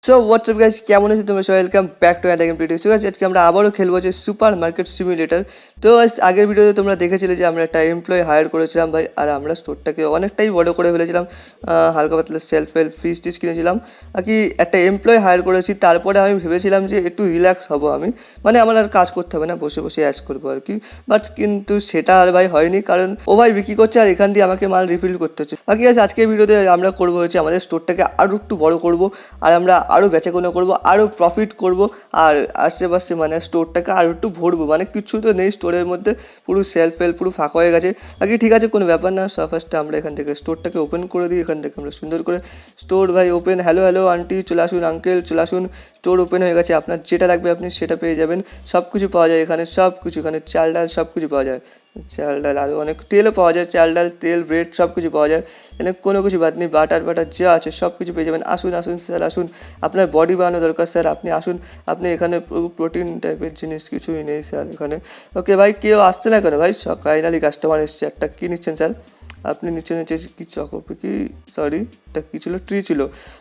So WhatsApp guys, কেমন আছো তোমরা সবাই? Welcome back to another game video. So guys, আজকে আমরা আবারও খেলবো যে সুপার মার্কেট সিমুলেটর। তো গাইস, আগের ভিডিওতে তোমরা দেখেছিলে যে আমরা একটা এমপ্লয়ি হায়ার করেছিলাম ভাই, আর আমরা স্টোরটাকে অনেকটাই বড় করে ফেলেছিলাম। হালকা পাতলা সেলফ হেল্প ফ্রিজ টিজ কিনেছিলাম আর কি। একটা এমপ্লয়ি হায়ার করেছি, তারপরে আমি ভেবেছিলাম যে একটু রিল্যাক্স হবো আমি, মানে আমার আর কাজ করতে হবে না, বসে বসে অ্যাশ করবো আর কি। বাট কিন্তু সেটা আর ভাই হয়নি, কারণ ও ভাই বিক্রি করছে আর এখান দিয়ে আমাকে মাল রিফিল করতে হচ্ছে। বাকি গাইস, আজকের ভিডিওতে আমরা করবো হচ্ছে আমাদের স্টোরটাকে আরও একটু বড় করবো, আর আমরা আরও বেচাকেনা করবো, আরও প্রফিট করব, আর আশেপাশে মানে স্টোরটাকে আরও একটু ভরবো। মানে কিছু তো নেই স্টোরের মধ্যে, পুরো সেলফ হেল্প পুরো ফাঁকা হয়ে গেছে আর কি। ঠিক আছে, কোনো ব্যাপার না। ফার্স্টে আমরা এখান থেকে স্টোরটাকে ওপেন করে দিই। এখান থেকে আমরা সুন্দর করে স্টোর ভাই ওপেন। হ্যালো হ্যালো আন্টি, চলে আসুন, আঙ্কেল চলে আসুন, স্টোর ওপেন হয়ে গেছে। আপনার যেটা লাগবে আপনি সেটা পেয়ে যাবেন। সব কিছু পাওয়া যায় এখানে, সব কিছু, এখানে চাল ডাল সব কিছু পাওয়া যায়। চাল ডাল আরও অনেক তেলও পাওয়া যায়, চাল ডাল তেল ব্রেড সব কিছু পাওয়া যায় এখানে, কোনো কিছু বাদ নেই। বাটার বাটার যা আছে সব কিছু পেয়ে যাবেন। আসুন আসুন স্যার আসুন, আপনার বডি বানানো দরকার স্যার, আপনি আসুন। আপনি এখানে প্রোটিন টাইপের জিনিস কিছুই নেই স্যার এখানে। ওকে ভাই, কেউ আসছে না কেন ভাই? ফাইনালি কাস্টমার এসছে। একটা কী নিচ্ছেন স্যার? আপনি নিচে নিচে কি চকোপি কি, সরি এটা কী ছিল, ট্রি ছিল।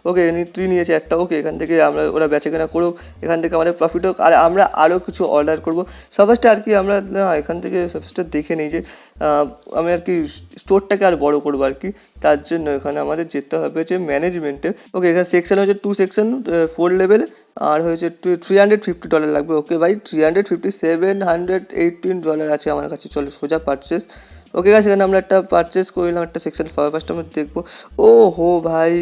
ওকে ট্রি নিয়েছে একটা। ওকে, এখান থেকে আমরা ওরা বেচাকেনা করুক, এখান থেকে আমাদের প্রফিট হোক, আর আমরা আরও কিছু অর্ডার করবো। সবাইটা আর কি আমরা না এখান থেকে সবাইটা দেখে নিই যে আমি আর কি স্টোরটাকে আর বড় করবো আর কি। তার জন্য এখানে আমাদের যেতে হবে যে ম্যানেজমেন্টে। ওকে, এখানে সেকশন হয়েছে 2 সেকশন, 4 লেভেল, আর হয়েছে $350 লাগবে। ওকে ভাই, $718 আছে আমার কাছে। চলো সোজা পারচেস। ওকে গাছ, এখানে আমরা একটা পারচেস করলাম, একটা সেকশন। ফার্স্ট আমরা দেখবো। ও হো ভাই,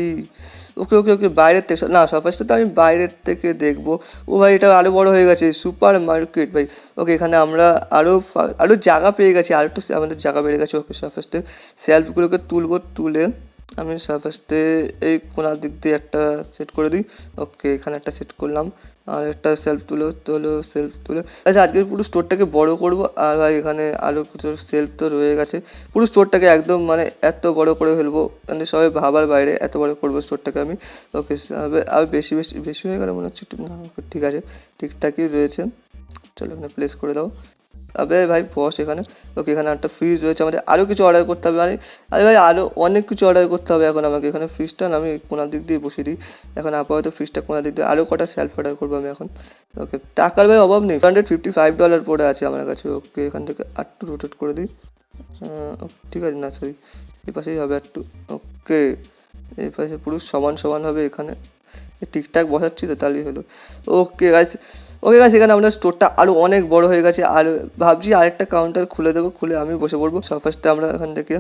ওকে ওকে ওকে, বাইরের থেকে না, ফার্স্টে তো আমি বাইরের থেকে দেখবো। ও ভাই, এটা আরও বড় হয়ে গেছে, সুপার মার্কেট ভাই। ওকে, এখানে আমরা আরও জায়গা পেয়ে গেছি, আর একটু আমাদের জায়গা বেড়ে গেছে। ওকে, ফার্স্টে সেলফগুলোকে তুলবো, তুলে আমি ফার্স্টে এই কোনার দিক দিয়ে একটা সেট করে দিই। ওকে, এখানে একটা সেট করলাম, আর একটা সেলফ সেলফ তুলে। আচ্ছা, আজকে পুরো স্টোরটাকে বড় করব। আর ভাই এখানে আরও কিছু সেলফ তো রয়ে গেছে, পুরো স্টোরটাকে একদম মানে এত বড় করে ফেলবো, মানে সবাই ভাবার বাইরে এত বড় করবো স্টোরটাকে আমি। ওকে, আর বেশি বেশি বেশি হয়ে গেলে মনে হচ্ছে একটু, না ঠিক আছে, ঠিকঠাকই রয়েছে। চলো এখানে প্লেস করে দাও। আবে ভাই বস এখানে। ওকে, এখানে একটা ফ্রিজ রয়েছে, আমাদের আরও কিছু অর্ডার করতে হবে। মানে আরে ভাই, আরও অনেক কিছু অর্ডার করতে হবে এখন আমাকে। এখানে ফ্রিজটা না আমি কোনার দিক দিয়ে বসিয়ে দিই এখন আপাতত। ফ্রিজটা কোনার দিক দিয়ে, আরও কটা সেলফ অর্ডার করবো আমি এখন। ওকে, টাকার ভাই অভাব নেই, $155 পড়ে আছে আমার কাছে। ওকে, এখান থেকে আরটু রোটেট করে দিই। ঠিক আছে, না সরি, এই পাশেই হবে একটু। ওকে, এই পাশে পুরো সমান সমান হবে এখানে, ঠিকঠাক বসাচ্ছি তো তাহলেই হলো। ওকে গাইস, ওকে গাইস, এখানে আমরা স্টোরটা আরও অনেক বড় হয়ে গেছে, আর ভাবছি আরেকটা কাউন্টার খুলে দেবো, খুলে আমি বসে পড়বো। ফার্স্টে আমরা এখান থেকে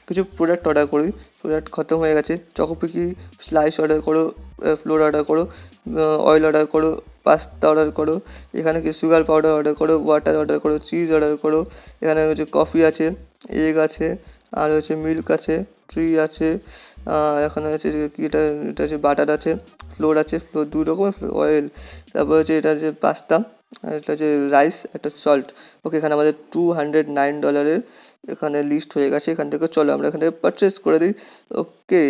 কিছু প্রোডাক্ট অর্ডার করি। প্রোডাক্ট খতম হয়ে গেছে। চকোপিকি স্লাইস অর্ডার করো, ফ্লোর অর্ডার করো, অয়েল অর্ডার করো, পাস্তা অর্ডার করো, এখানে কি সুগার পাউডার অর্ডার করো, ওয়াটার অর্ডার করো, চিজ অর্ডার করো, এখানে হচ্ছে কফি আছে, এগ আছে, আর হচ্ছে মিল্ক আছে, ট্রি আছে, এখানে হচ্ছে কি এটা, এটা হচ্ছে বাটার আছে, ফ্লোর আছে, ফ্লোর 2 রকমের অয়েল, তারপর হচ্ছে এটা হচ্ছে পাস্তা, আর এটা হচ্ছে রাইস, একটা সল্ট। ওকে, এখানে আমাদের $209 এখানে লিস্ট হয়ে গেছে। এখান থেকে চলো আমরা এখান থেকে পারচেস করে দিই। ওকে,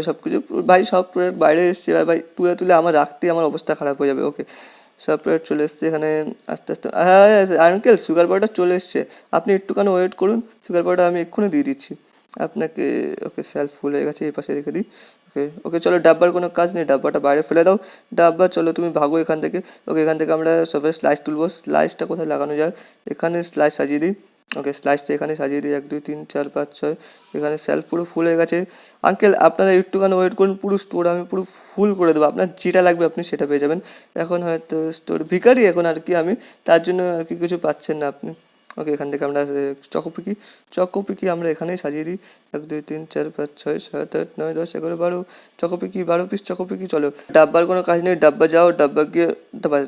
সব কিছু ভাই, সব প্রোডাক্ট বাইরে এসছে ভাই, তুলে তুলে আমার রাখতেই আমার অবস্থা খারাপ হয়ে যাবে। ওকে, সব প্রোডাক্ট চলে এসছে এখানে আস্তে আস্তে। হ্যাঁ আঙ্কেল, সুগার পাউডার চলে এসছে, আপনি একটুখানি ওয়েট করুন, সুগার পাউডার আমি এক্ষুনি দিয়ে দিচ্ছি আপনাকে। ওকে, সেলফ ফুল হয়ে গেছে, এই পাশে রেখে দিই। ওকে ওকে, চলো ডাব্বার কোনো কাজ নেই, ডাব্বাটা বাইরে ফেলে দাও। ডাব্বা চলো তুমি ভাগো এখান থেকে। ওকে, এখান থেকে আমরা সবাই স্লাইস তুলবো। স্লাইসটা কোথায় লাগানো যায়, এখানে স্লাইস সাজিয়ে দিই। ওকে, স্লাইসটা এখানে সাজিয়ে দিই, 1 2 3 4 5 6। এখানে সেলফ পুরো ফুল হয়ে গেছে। আঙ্কেল আপনারা একটুখানি ওয়েট করুন, পুরো স্টোর আমি পুরো ফুল করে দেবো, আপনার যেটা লাগবে আপনি সেটা পেয়ে যাবেন। এখন হয়তো স্টোর ভিখারি এখন আর কি আমি, তার জন্য আর কি কিছু পাচ্ছেন না আপনি। ওকে, এখান থেকে আমরা চকোপিকি আমরা এখানেই সাজিয়ে দিই। 1 2 3 4 5 6 7 8 9 10 11 12 চকোপিকি, 12 পিস চকোপিকি। চলো, ডাব্বার কোনো কাজ নেই, ডাব্বা যাও, ডাব্বা গিয়ে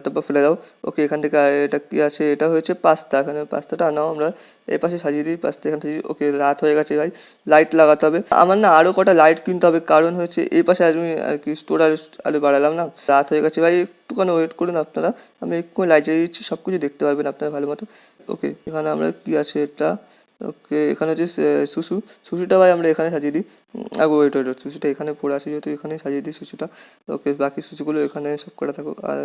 ডাব্বা ফেলে দাও। ওকে, এখান থেকে এটা কি আছে, এটা হয়েছে পাস্তা, এখানে পাস্তাটা আনাও আমরা এই পাশে সাজিয়ে দিই, পাস্তা এখানে সাজিয়ে। ওকে, রাত হয়ে গেছে ভাই, লাইট লাগাতে হবে আমার, না আরও কটা লাইট কিনতে হবে, কারণ হচ্ছে এই পাশে আমি আর কি স্টোর আরও বাড়ালাম না, রাত হয়ে গেছে ভাই, একটুখানি ওয়েট করুন আপনারা, আমি এক্ষুনি লাইট জ্বালিয়ে দিচ্ছি, সব কিছু দেখতে পারবেন আপনারা ভালো মতো। ওকে, এখানে আমরা কি আছে এটা। ওকে, এখানে হচ্ছে সুসুটা ভাই আমরা এখানে সাজিয়ে দিই। ওয়েট ওয়েট, সুসুটা এখানে পড়ে আছে যেহেতু এখানেই সাজিয়ে দিই সুসুটা। ওকে, বাকি সুসুগুলো এখানে সব করা থাকুক। আর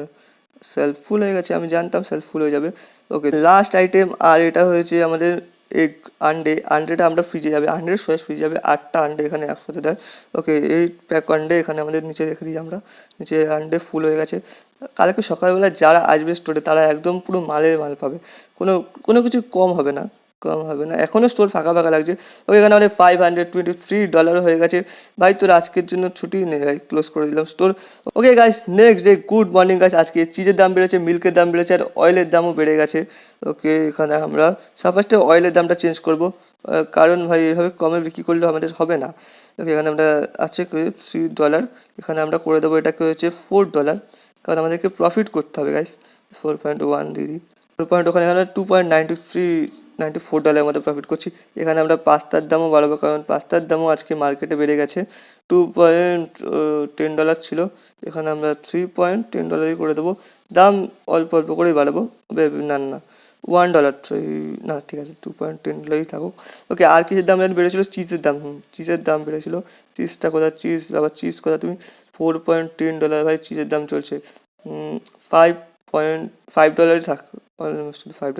সেলফ ফুল হয়ে গেছে, আমি জানতাম সেলফ ফুল হয়ে যাবে। ওকে, লাস্ট আইটেম, আর এটা হয়েছে আমাদের এগ আন্ডেটা আমরা ফ্রিজে যাবে, 100 সোয়া ফ্রিজে যাবে, 8টা আন্ডে এখানে একসাথে দেয়। ওকে, এই প্যাক আন্ডে এখানে আমাদের নিচে রেখে দিই আমরা, নিচে আন্ডে ফুল হয়ে গেছে। কালকে সকালবেলা যারা আসবে স্টোরে তারা একদম পুরো মালের মাল পাবে, কোনো কোনো কিছু কম হবে না। এখনও স্টোর ফাঁকা ফাঁকা লাগছে। ওকে, এখানে আমাদের $523 হয়ে গেছে ভাই। তোর আজকের জন্য ছুটি নেই ভাই, ক্লোজ করে দিলাম store. Okay guys, next day, good morning guys. আজকে চিজের দাম বেড়েছে, মিল্কের দাম বেড়েছে, আর অয়েলের দামও বেড়ে গেছে। ওকে, এখানে আমরা ফার্স্টে অয়েলের দামটা চেঞ্জ করব, কারণ ভাই এভাবে কমে বিক্রি করলে আমাদের হবে না। ওকে, এখানে আমরা আছে $3, এখানে আমরা করে দেবো এটাকে হচ্ছে $4, কারণ আমাদেরকে প্রফিট করতে হবে গাইস। 4.1 দিদি, ওখানে 2.94 মতো প্রফিট করছি। এখানে আমরা পাস্তার দামও বাড়াবো, কারণ পাস্তার দামও আজকে মার্কেটে বেড়ে গেছে। $2.10 ছিল, এখানে আমরা $3.10 করে দেবো। দাম অল্প অল্প করেই বাড়াবো, না $1, না ঠিক আছে, $2.10 থাকুক। ওকে, আর কিসের দাম বেড়েছিল? চিজের দাম, চিজের দাম বেড়েছিল। চিজটা কোথা, চিজ বাবা, চিজ কোথা তুমি? $4.10 ভাই চিজের দাম চলছে। $5.5 থাক, শুধু $5,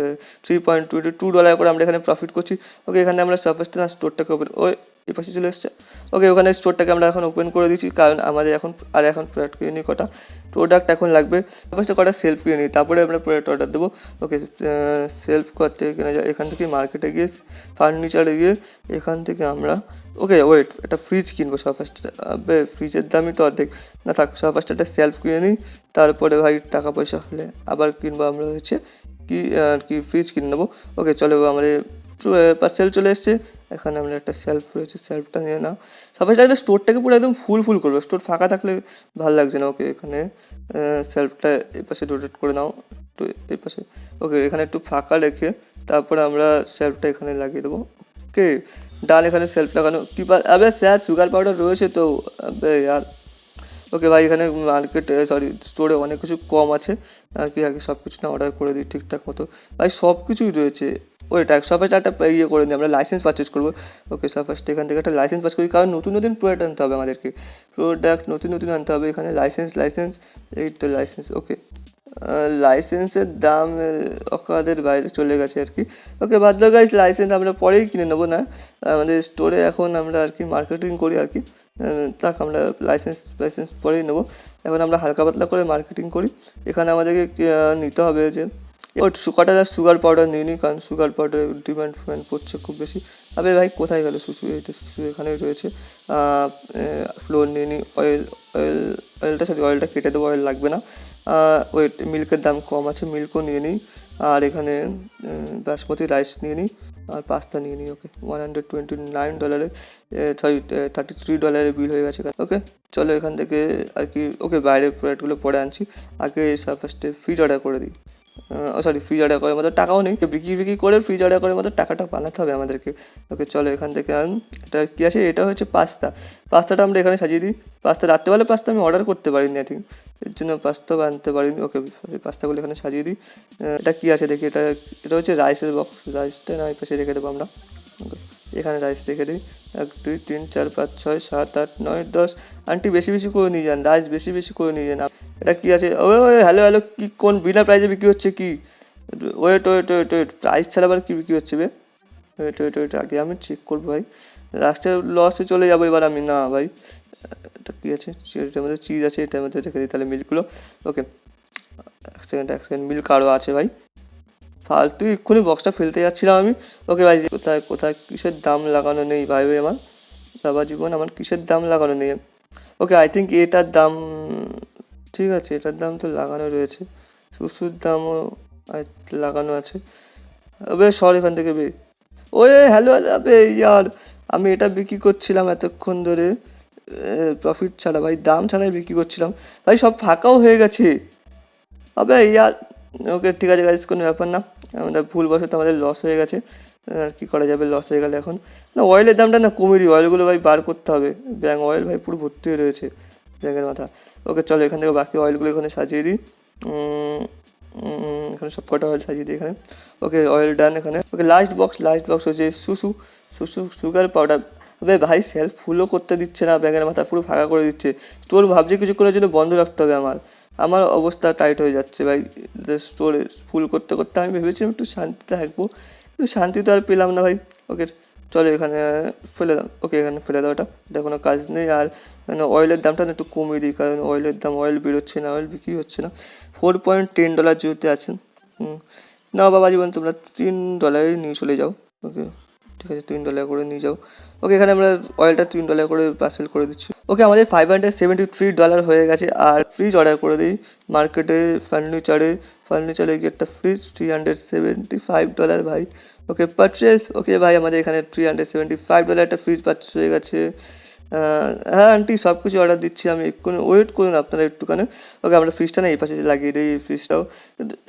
$3.22 করে আমরা এখানে প্রফিট করছি। ওকে, এখানে আমরা সার্ফেসটা স্টোরটাকে ওপেন, এই পাশে চলে এসছে। ওকে, ওখানে স্টোরটাকে আমরা এখন ওপেন করে দিচ্ছি, কারণ আমাদের এখন প্রোডাক্ট কিনে নিই, কটা প্রোডাক্ট এখন লাগবে। ফার্স্টে কটা সেলফ কিনে নিই, তারপরে আমরা প্রোডাক্ট অর্ডার দেবো। ওকে, সেলফ করতে কেনা যায়, এখান থেকে মার্কেটে গিয়ে ফার্নিচারে গিয়ে এখান থেকে আমরা, ওকে ওয়েট, একটা ফ্রিজ কিনবো সব ফার্স্টে। ফ্রিজের দামই তো অর্ধেক, না থাক, সব ফার্স্টে একটা সেলফ কিনে নিই, তারপরে ভাই টাকা পয়সা হলে আবার কিনবো আমরা হচ্ছে কি ফ্রিজ কিনে নেবো। ওকে, চলো আমাদের পার্সেল চলে এসছে। এখানে আমরা একটা সেলফ রয়েছে, সেলফটা নিয়ে নাও। সাপোজ একটা স্টোরটাকে পুরো একদম ফুল করবো, স্টোর ফাঁকা থাকলে ভালো লাগছে না। ওকে, এখানে সেলফটা এই পাশে রোটেট করে নাও, একটু এই পাশে। ওকে, এখানে একটু ফাঁকা রেখে তারপরে আমরা সেলফটা এখানে লাগিয়ে দেবো। ওকে ডান, এখানে সেলফ লাগানো। কি আবে স্যার, সুগার পাউডার রয়েছে তো, আবে यार। ওকে ভাই, এখানে স্টোরে অনেক কিছু কম আছে আর কি, আগে সব কিছু না অর্ডার করে দিই ঠিকঠাক মতো। ভাই সব কিছুই রয়েছে। ওইটা সবাই একটা ইয়ে করে নিই, আমরা লাইসেন্স পারচেজ করবো। ওকে, ফার্স্ট এখান থেকে একটা লাইসেন্স পাস করি, কারণ নতুন প্রোডাক্ট আনতে হবে আমাদেরকে, প্রোডাক্ট নতুন আনতে হবে। এখানে লাইসেন্স, এই তো লাইসেন্স। ওকে, লাইসেন্সের দাম অকাদের বাইরে চলে গেছে আর কি। ওকে, বাদ দাও গাইস, লাইসেন্স আমরা পরেই কিনে নেবো, না আমাদের স্টোরে এখন আমরা আর কি মার্কেটিং করি আর কি। থাক, আমরা লাইসেন্স পরেই নেবো, এখন আমরা হালকা পাতলা করে মার্কেটিং করি। এখানে আমাদেরকে নিতে হবে যে কটা সুগার পাউডার নিয়ে নিই, কারণ সুগার পাউডারের ডিমান্ড পড়ছে খুব বেশি। আবে ভাই কোথায় গেল সুসু? এটা সুসু এখানেই রয়েছে। ফ্লোর নিয়ে নিই, অয়েলটা কেটে দেবো, অয়েল লাগবে না। ওয়েট, মিল্কের দাম কম আছে, মিল্কও নিয়ে নিই। আর এখানে বাসমতি রাইস নিয়ে নিই, আর পাস্তা নিয়ে নিই। ওকে, $129, $33 বিল হয়ে গেছে। ওকে, চলো এখান থেকে আর কি। ওকে, বাইরের প্রোডাক্টগুলো পরে আনছি, আগে ফার্স্টে ফ্রিজ অর্ডার করে দিই। ফ্রিজ অর্ডার করার মতো টাকাও নেই, বিক্রি করে ফ্রিজ অর্ডার করার মতো টাকাটা বানাতে হবে আমাদেরকে। ওকে, চলো এখান থেকে এটা কী আছে, এটা হচ্ছে পাস্তাটা আমরা এখানে সাজিয়ে দিই। রাত্রেবেলা পাস্তা আমি অর্ডার করতে পারিনি, আই থিঙ্ক, এর জন্য পাস্তাও আনতে পারিনি। ওকে, পাস্তাগুলো এখানে সাজিয়ে দিই। এটা কী আছে দেখি, এটা হচ্ছে রাইসের বক্স, রাইসটা না এই পাশে রেখে দেবো আমরা। ওকে, এখানে রাইস রেখে দিই। 1 2 3 4 5 6 7 8 9 10। আন্টি বেশি করে নিয়ে যান, রাইস বেশি করে নিয়ে যান। এটা কি আছে? ওই হ্যালো, কি কোন বিনা প্রাইসে বিক্রি হচ্ছে কি? ওয়েট, প্রাইস ছাড়া আবার কি বিক্রি হচ্ছে বে? ওয়েট, আগে আমি চেক করবো ভাই, লাস্টের লসে চলে যাবো এবার আমি। না ভাই, এটা কী আছে? এটার মধ্যে চিজ আছে, এটার মধ্যে রেখে দিই তাহলে মিল্কগুলো। ওকে, এক সেকেন্ড, মিল্ক আরও আছে ভাই, ফালতু এক্ষুনি বক্সটা ফেলতে যাচ্ছিলাম আমি। ওকে ভাই, কোথায় কিসের দাম লাগানো নেই ভাই আমার বাবা জীবন, আমার কিসের দাম লাগানো নেই। ওকে, আই থিঙ্ক এটার দাম ঠিক আছে, এটার দাম তো লাগানো রয়েছে, সুসুর দামও লাগানো আছে। আবে সর এখান থেকে বে। ওই হ্যালো, আবে ইয়ার, আমি এটা বিক্রি করছিলাম এতক্ষণ ধরে প্রফিট ছাড়া ভাই, দাম ছাড়াই বিক্রি করছিলাম ভাই, সব ফাঁকাও হয়ে গেছে। আবে ইয়ার। ওকে ঠিক আছে গাইস, কোনো ব্যাপার না, আমরা ভুলবশত আমাদের লস হয়ে গেছে, আর কী করা যাবে, লস হয়ে গেলে এখন না অয়েলের দামটা না কমিয়ে দিই, অয়েলগুলো ভাই বার করতে হবে, ব্যাঙ অয়েল ভাই পুরো ভর্তি হয়ে রয়েছে ব্যাঙের মাথা। ওকে চলো এখান থেকে বাকি অয়েলগুলো এখানে সাজিয়ে দিই, এখানে সব কটা অয়েল সাজিয়ে দিই এখানে। ওকে অয়েল ডান এখানে। ওকে লাস্ট বক্স হচ্ছে সুগার পাউডার। তবে ভাই সেলফ ফুলও করতে দিচ্ছে না, ব্যাঙের মাথা পুরো ফাঁকা করে দিচ্ছে। স্টোর ভাবছি কিছু করার জন্য বন্ধ রাখতে হবে, আমার অবস্থা টাইট হয়ে যাচ্ছে ভাই, স্টোরে ফুল করতে আমি ভেবেছিলাম একটু শান্তিতে থাকবো, শান্তি তো আর পেলাম না ভাই। ওকে চলো এখানে ফেলে দাও। ওকে এখানে ফেলে দাও, এটা কোনো কাজ নেই। আর এখানে অয়েলের দামটা না একটু কমিয়ে দিই, কারণ অয়েলের দাম, অয়েল বেরোচ্ছে না, অয়েল বিক্রি হচ্ছে না। $4.10 যেহেতু আছেন। নাও বাবা জীবন, তোমরা $3 নিয়ে চলে যাও। ওকে ঠিক আছে, $3 করে নিয়ে যাও। ওকে এখানে আমরা অয়েলটা $3 করে পার্সেল করে দিচ্ছি। ওকে আমাদের $573 হয়ে গেছে। আর ফ্রিজ অর্ডার করে দিই মার্কেটে, ফার্নিচারে গিয়ে একটা ফ্রিজ $375 ভাই। ওকে পারচেস। ওকে ভাই আমাদের এখানে $375 একটা ফ্রিজ পারচেস হয়ে গেছে। হ্যাঁ আন্টি সব কিছু অর্ডার দিচ্ছি আমি, এক্ষুনি ওয়েট করুন আপনারা একটুখানি। ওকে আমরা ফ্রিজটা না এই পাশে লাগিয়ে দিই, এই ফ্রিজটাও।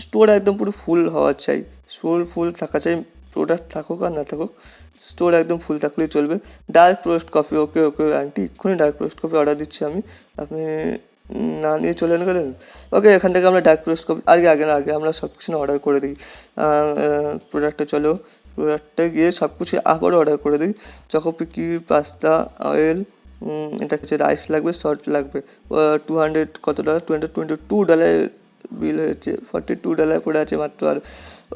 স্টোর একদম পুরো ফুল হওয়া চাই, ফুল থাকা চাই, প্রোডাক্ট থাকুক আর না থাকুক, স্টোর একদম ফুল থাকলেই চলবে। Dark roast coffee. Okay okay aunty এক্ষুনি ডার্ক রোস্ট কফি অর্ডার দিচ্ছি আমি, আপনি না নিয়ে চলে গেলেন। ওকে এখান থেকে আমরা ডার্ক রোস্ট কফি আগে আমরা সব কিছু অর্ডার করে দিই। প্রোডাক্টটা চলো, প্রোডাক্টটা গিয়ে সব কিছু আবারও অর্ডার করে দিই। চকোপিকি, পাস্তা, অয়েল, এটা কিছু রাইস লাগবে, সল্ট লাগবে। 200 কত ডলার, $222 বিল হয়েছে, $42 পড়ে আছে মাত্র। আর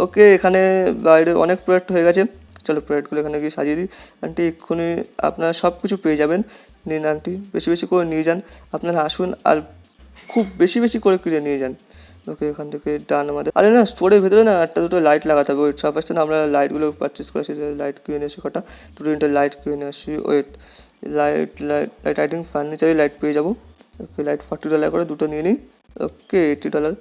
ওকে এখানে বাইরে অনেক প্রোডাক্ট হয়ে গেছে, চলো প্রোডাক্টগুলো এখানে গিয়ে সাজিয়ে দিই। আন্টি এক্ষুনি আপনারা সব কিছু পেয়ে যাবেন, নিন আন্টি, বেশি বেশি করে নিয়ে যান, আপনারা আসুন আর খুব বেশি বেশি করে কিনে নিয়ে যান। ওকে এখান থেকে ডান আমাদের। আরে না স্টোরের ভেতরে না একটা দুটো লাইট লাগাতে হবে, ওয়েট সব আসছে না, আমরা লাইটগুলো পারচেস করেছি, লাইট কিনে নিয়ে আসি কটা, দুটো তিনটে লাইট কিনে নিয়ে আসি। ওয়েট লাইট আই থিঙ্ক ফার্নিচারে লাইট পেয়ে যাবো। ওকে লাইট $40 করে দুটো নিয়ে নিই। ওকে $80।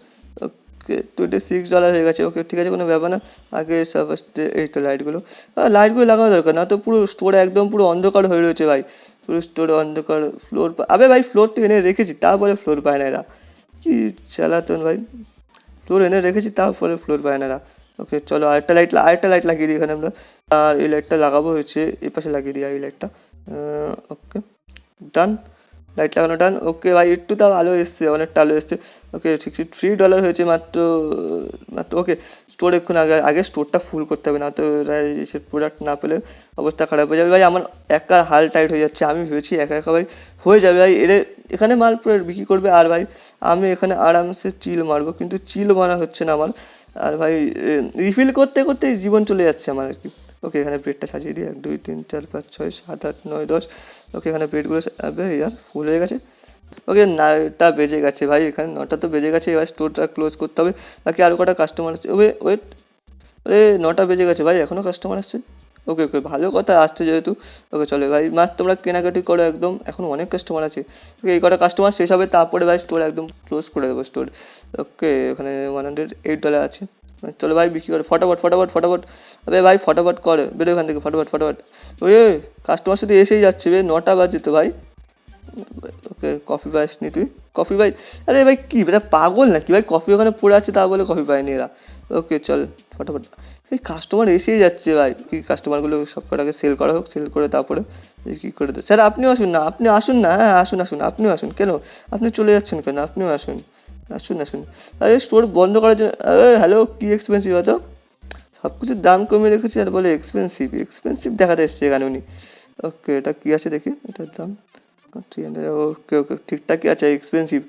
ওকে $26 হয়ে গেছে। ওকে ঠিক আছে, কোনো ব্যাপার না। আগে সব আসতে এই তো লাইটগুলো লাগানো দরকার, না তো পুরো স্টোর একদম পুরো অন্ধকার হয়ে রয়েছে ভাই, পুরো স্টোরে অন্ধকার। ফ্লোর আবে ভাই ফ্লোর তো এনে রেখেছি, তারপরে ফ্লোর পায় না এরা, কি চালাতন ভাই, ফ্লোর এনে রেখেছি তারপরে ফ্লোর পায় না এরা। ওকে চলো আরেকটা লাইট লাগিয়ে দিই এখানে আমরা। আর এই লাইটটা লাগাবো হচ্ছে এই পাশে লাগিয়ে দিই এই লাইটটা। ওকে ডান, লাইট লাগানো ডান। ওকে ভাই একটু তাও আলো এসছে, অনেকটা আলো এসছে। ওকে $63 হয়েছে মাত্র। ওকে স্টোর এক্ষুনি আগে স্টোরটা ফুল করতে হবে, না তো এসে প্রোডাক্ট না পেলে অবস্থা খারাপ হয়ে যাবে ভাই। আমার একা হাল টাইট হয়ে যাচ্ছে, আমি ভেবেছি একা ভাই হয়ে যাবে ভাই, এখানে মাল পুরো বিক্রি করবে আর ভাই আমি এখানে আরামসে চিল মারবো, কিন্তু চিল মারা হচ্ছে না আমার। আর ভাই রিফিল করতে করতেই জীবন চলে যাচ্ছে আমার আর কি। ওকে এখানে ব্রেডটা সাজিয়ে দিই, 1 2 3 4 5 6 7 8 9 10। ওকে এখানে ব্রেডগুলো ইয়ার ফুল হয়ে গেছে। ওকে 9টা বেজে গেছে ভাই, এখানে 9টা তো বেজে গেছে, এবার স্টোরটা ক্লোজ করতে হবে। বাকি আরও কটা কাস্টমার আসছে। ওয়েট, আরে 9টা বেজে গেছে ভাই, এখনও কাস্টমার আসছে। ওকে ওকে ভালো কথা, আসছে যেহেতু। ওকে চলো ভাই মাছ তোমরা কেনাকাটি করো একদম, এখন অনেক কাস্টমার আছে। ওকে এই কটা কাস্টমার শেষ হবে, তারপরে ভাই স্টোর একদম ক্লোজ করে দেবো স্টোর। ওকে ওখানে $108 আছে। চলো ভাই বিক্রি করে ফটাফট। আরে ভাই ফটাফট করে বেরো এখান থেকে, ফটাফট। ওই কাস্টমার সাথে এসেই যাচ্ছে বে, 9টা বাজে তো ভাই। ওকে কফি পাসনি তুই, কফি ভাই, আরে ভাই কি এটা পাগল নাকি ভাই, কফি ওখানে পড়ে আছে তা বলে কফি পায়নি এরা। ওকে চল ফটাফট, এই কাস্টমার এসেই যাচ্ছে ভাই, কি কাস্টমারগুলো সব কটাকে সেল করা হোক, সেল করে তারপরে কী করে দেয়। স্যার আপনিও আসুন না, আসুন না, হ্যাঁ আসুন আপনিও আসুন, কেন আপনি চলে যাচ্ছেন কেন, আপনিও আসুন। আরে স্টোর বন্ধ করার জন্য, হ্যালো কি এক্সপেন্সিভ হতো, সব কিছুর দাম কমিয়ে রেখেছি আর বলে এক্সপেন্সিভ দেখাতে এসছে এখানে উনি। ওকে এটা কী আছে দেখি, এটার দাম 300। ওকে ঠিকঠাকই আছে, এক্সপেন্সিভ,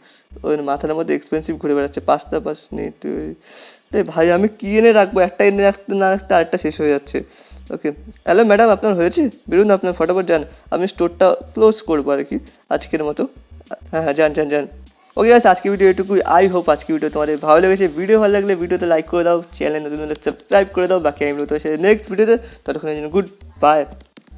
ওই মাথার মধ্যে এক্সপেন্সিভ ঘুরে বেড়াচ্ছে। পাস্তা পাস নেই তুই, রে ভাই আমি কী এনে রাখবো, একটা এনে রাখতে না রাখতে আরেকটা শেষ হয়ে যাচ্ছে। ওকে হ্যালো ম্যাডাম আপনার হয়েছে, বেরোন আপনার ফটাফট যান, আমি স্টোরটা ক্লোজ করবো আর কি আজকের মতো। হ্যাঁ যান। ওকে গাইস আজকে ভিডিও এটুকুই, আই হোপ আজকে ভিডিও তোমাদের ভালো লেগেছে। ভিডিও ভালো লাগলে ভিডিওতে লাইক করে দাও, চ্যানেল নতুন হলে সাবস্ক্রাইব করে দাও। বাকি আমি নেক্সট ভিডিওতে, ততক্ষণের জন্য গুড বাই।